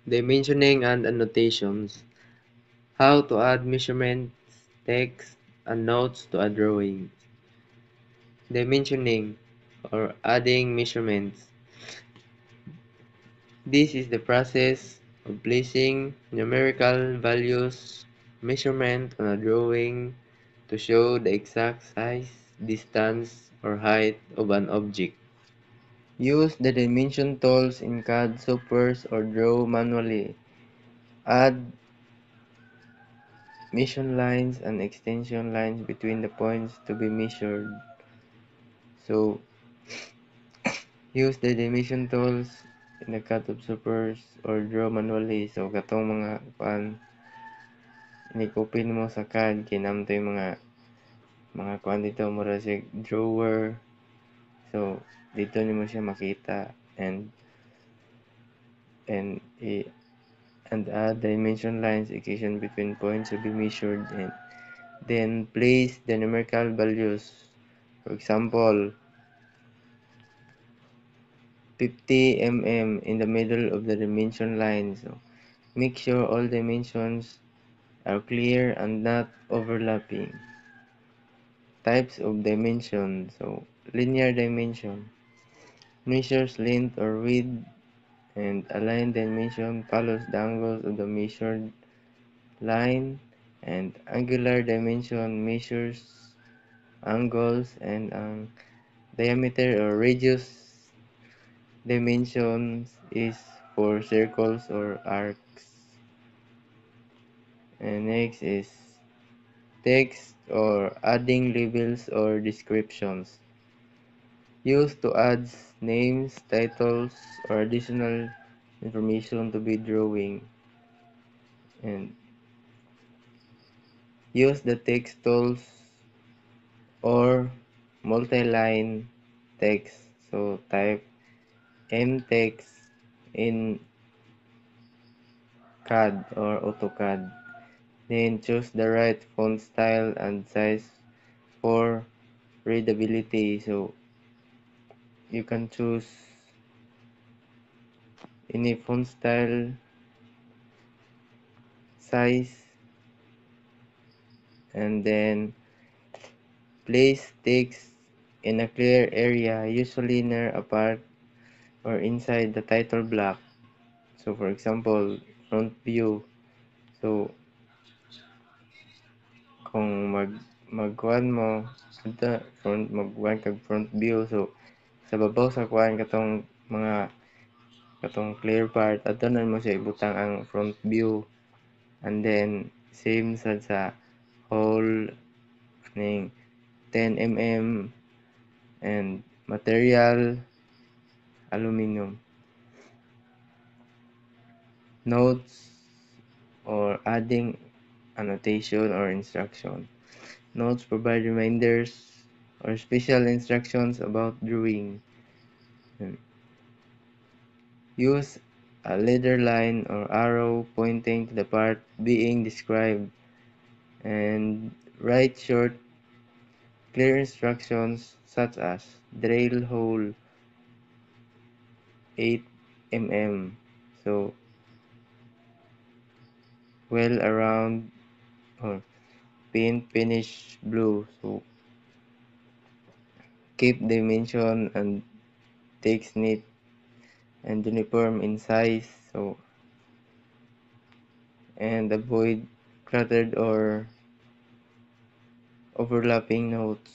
Dimensioning and annotations. How to add measurements, text, and notes to a drawing. Dimensioning or adding measurements. This is the process of placing numerical values measurement on a drawing to show the exact size, distance, or height of an object. Use the dimension tools in CAD softwares or draw manually. Add mission lines and extension lines between the points to be measured. So, use the dimension tools in the CAD softwares or draw manually. So, katong mga ini-copy mo sa CAD, kinamto yung mga kuan dito, mura siya drawer. So, dito nimo siya makita and add dimension lines equation between points to be measured and then place the numerical values. For example, 50 mm in the middle of the dimension line. So, make sure all dimensions are clear and not overlapping. Types of dimension. So, linear dimension measures length or width, and align dimension follows the angles of the measured line, and angular dimension measures angles and diameter or radius dimensions is for circles or arcs. And next is text or adding labels or descriptions. Used to add names, titles, or additional information to be drawing. And use the text tools or multi-line text. So type mtext in CAD or AutoCAD. Then choose the right font style and size for readability. So you can choose any font style, size, and then place text in a clear area, usually near a part or inside the title block. So for example, front view. So kung magkuan mo adto magkuan kag front view, so sa babaw sa kuan katong clear part adto na mo siya ibutang ang front view, and then same sad sa whole ning 10 mm and material aluminum. Notes or adding annotation or instruction. Notes provide reminders or special instructions about drawing. Use a leader line or arrow pointing to the part being described, and write short, clear instructions such as drill hole 8 mm. So, well around or paint finish blue. So, keep dimension and text neat and uniform in size. So, and avoid cluttered or overlapping notes.